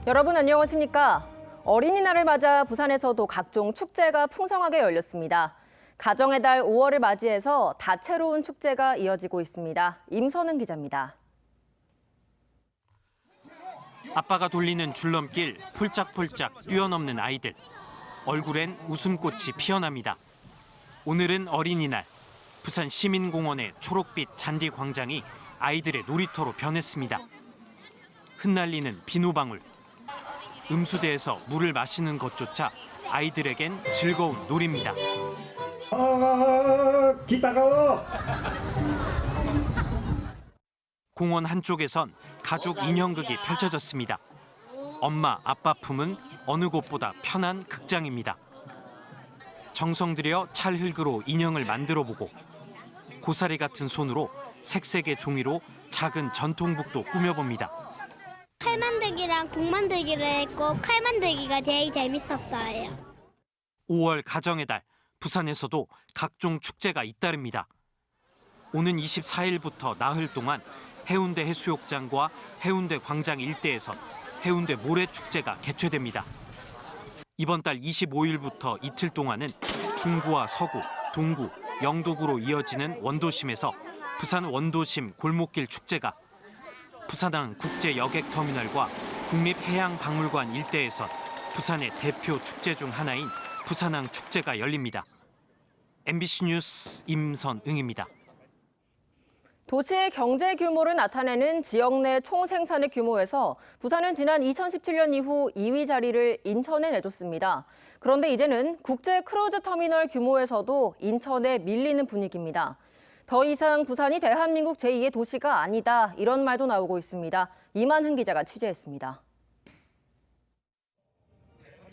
여러분 안녕하십니까? 어린이날을 맞아 부산에서도 각종 축제가 풍성하게 열렸습니다. 가정의 달 5월을 맞이해서 다채로운 축제가 이어지고 있습니다. 임선은 기자입니다. 아빠가 돌리는 줄넘길 폴짝폴짝 뛰어넘는 아이들. 얼굴엔 웃음꽃이 피어납니다. 오늘은 어린이날. 부산 시민공원의 초록빛 잔디 광장이 아이들의 놀이터로 변했습니다. 흩날리는 비누방울. 음수대에서 물을 마시는 것조차 아이들에겐 즐거운 놀이입니다. 기 따가워. 공원 한쪽에선 가족 인형극이 펼쳐졌습니다. 엄마, 아빠 품은 어느 곳보다 편한 극장입니다. 정성 들여 찰흙으로 인형을 만들어보고 고사리 같은 손으로 색색의 종이로 작은 전통북도 꾸며봅니다. 칼 만들기랑 국 만들기를 했고 칼 만들기가 제일 재밌었어요. 5월 가정의 달, 부산에서도 각종 축제가 잇따릅니다. 오는 24일부터 나흘 동안 해운대 해수욕장과 해운대 광장 일대에서 해운대 모래축제가 개최됩니다. 이번 달 25일부터 이틀 동안은 중구와 서구, 동구, 영도구로 이어지는 원도심에서 부산 원도심 골목길 축제가, 부산항 국제여객터미널과 국립해양박물관 일대에서 부산의 대표 축제 중 하나인 부산항 축제가 열립니다. MBC 뉴스 임선응입니다. 도시의 경제 규모를 나타내는 지역 내 총생산의 규모에서 부산은 지난 2017년 이후 2위 자리를 인천에 내줬습니다. 그런데 이제는 국제 크루즈 터미널 규모에서도 인천에 밀리는 분위기입니다. 더 이상 부산이 대한민국 제2의 도시가 아니다, 이런 말도 나오고 있습니다. 이만흥 기자가 취재했습니다.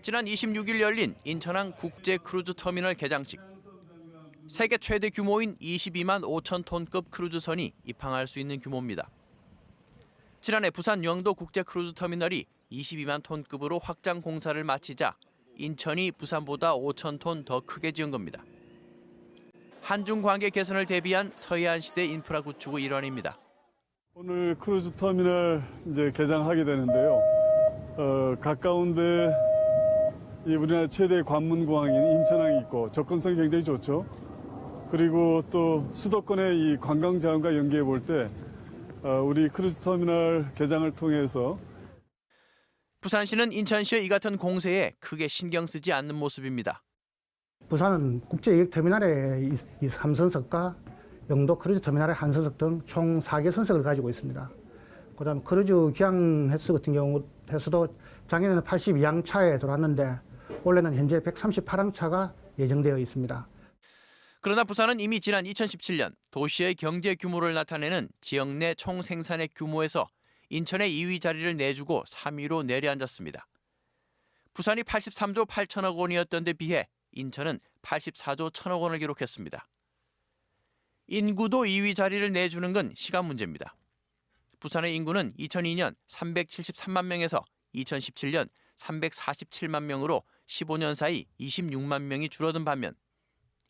지난 26일 열린 인천항 국제 크루즈 터미널 개장식. 세계 최대 규모인 22만 5천 톤급 크루즈선이 입항할 수 있는 규모입니다. 지난해 부산 영도 국제 크루즈 터미널이 22만 톤급으로 확장 공사를 마치자 인천이 부산보다 5천 톤 더 크게 지은 겁니다. 한중 관계 개선을 대비한 서해안 시대 인프라 구축의 일환입니다. 오늘 크루즈 터미널 이제 개장하게 되는데요. 가까운데 우리나라 최대 관문공항인 인천항이 있고 접근성이 굉장히 좋죠. 그리고 또 수도권의 이 관광 자원과 연계해 볼 때 우리 크루즈 터미널 개장을 통해서 부산시는 인천시의 이 같은 공세에 크게 신경 쓰지 않는 모습입니다. 부산은 국제여객터미널의 이 3선석과 영도 크루즈 터미널의 1선석 등 총 4개 선석을 가지고 있습니다. 그다음 크루즈 기항 횟수 같은 경우 횟수도 작년에는 82항차에 들어왔는데 올해는 현재 138항차가 예정되어 있습니다. 그러나 부산은 이미 지난 2017년 도시의 경제 규모를 나타내는 지역 내 총생산액 규모에서 인천의 2위 자리를 내주고 3위로 내려앉았습니다. 부산이 83조 8천억 원이었던 데 비해 인천은 84조 1천억 원을 기록했습니다. 인구도 2위 자리를 내주는 건 시간 문제입니다. 부산의 인구는 2002년 373만 명에서 2017년 347만 명으로 15년 사이 26만 명이 줄어든 반면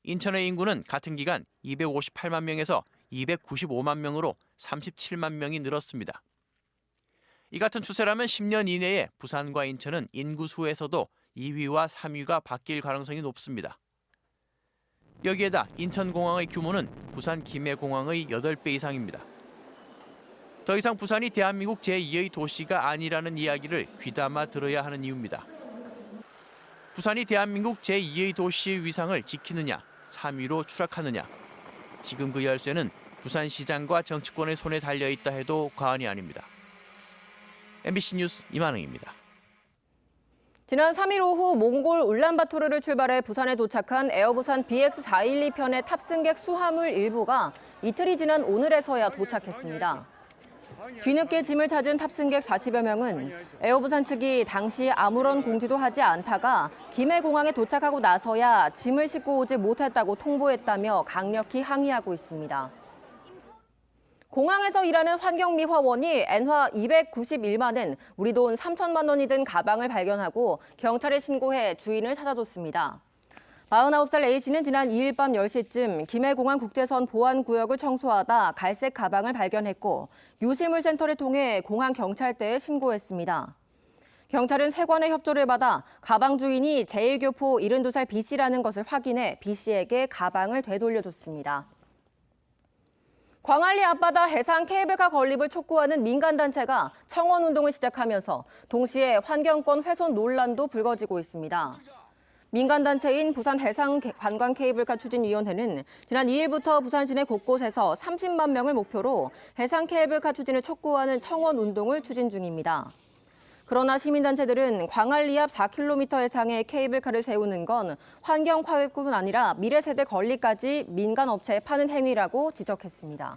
인천의 인구는 같은 기간 258만 명에서 295만 명으로 37만 명이 늘었습니다. 이 같은 추세라면 10년 이내에 부산과 인천은 인구수에서도 2위와 3위가 바뀔 가능성이 높습니다. 여기에다 인천공항의 규모는 부산 김해공항의 8배 이상입니다. 더 이상 부산이 대한민국 제2의 도시가 아니라는 이야기를 귀담아 들어야 하는 이유입니다. 부산이 대한민국 제2의 도시의 위상을 지키느냐, 3위로 추락하느냐. 지금 그 열쇠는 부산시장과 정치권의 손에 달려있다 해도 과언이 아닙니다. MBC 뉴스 이만흥입니다. 지난 3일 오후 몽골 울란바토르를 출발해 부산에 도착한 에어부산 BX412편의 탑승객 수하물 일부가 이틀이 지난 오늘에서야 도착했습니다. 뒤늦게 짐을 찾은 탑승객 40여 명은 에어부산 측이 당시 아무런 공지도 하지 않다가 김해공항에 도착하고 나서야 짐을 싣고 오지 못했다고 통보했다며 강력히 항의하고 있습니다. 공항에서 일하는 환경미화원이 엔화 291만엔, 우리 돈 3천만 원이 든 가방을 발견하고 경찰에 신고해 주인을 찾아줬습니다. 49살 A씨는 지난 2일 밤 10시쯤 김해공항 국제선 보안구역을 청소하다 갈색 가방을 발견했고 유실물센터를 통해 공항 경찰대에 신고했습니다. 경찰은 세관의 협조를 받아 가방 주인이 제1교포 72살 B씨라는 것을 확인해 B씨에게 가방을 되돌려줬습니다. 광안리 앞바다 해상 케이블카 건립을 촉구하는 민간단체가 청원운동을 시작하면서 동시에 환경권 훼손 논란도 불거지고 있습니다. 민간단체인 부산해상관광케이블카 추진위원회는 지난 2일부터 부산 시내 곳곳에서 30만 명을 목표로 해상 케이블카 추진을 촉구하는 청원운동을 추진 중입니다. 그러나 시민단체들은 광안리 앞 4km 해상의 케이블카를 세우는 건 환경 파괴뿐 아니라 미래 세대 권리까지 민간 업체에 파는 행위라고 지적했습니다.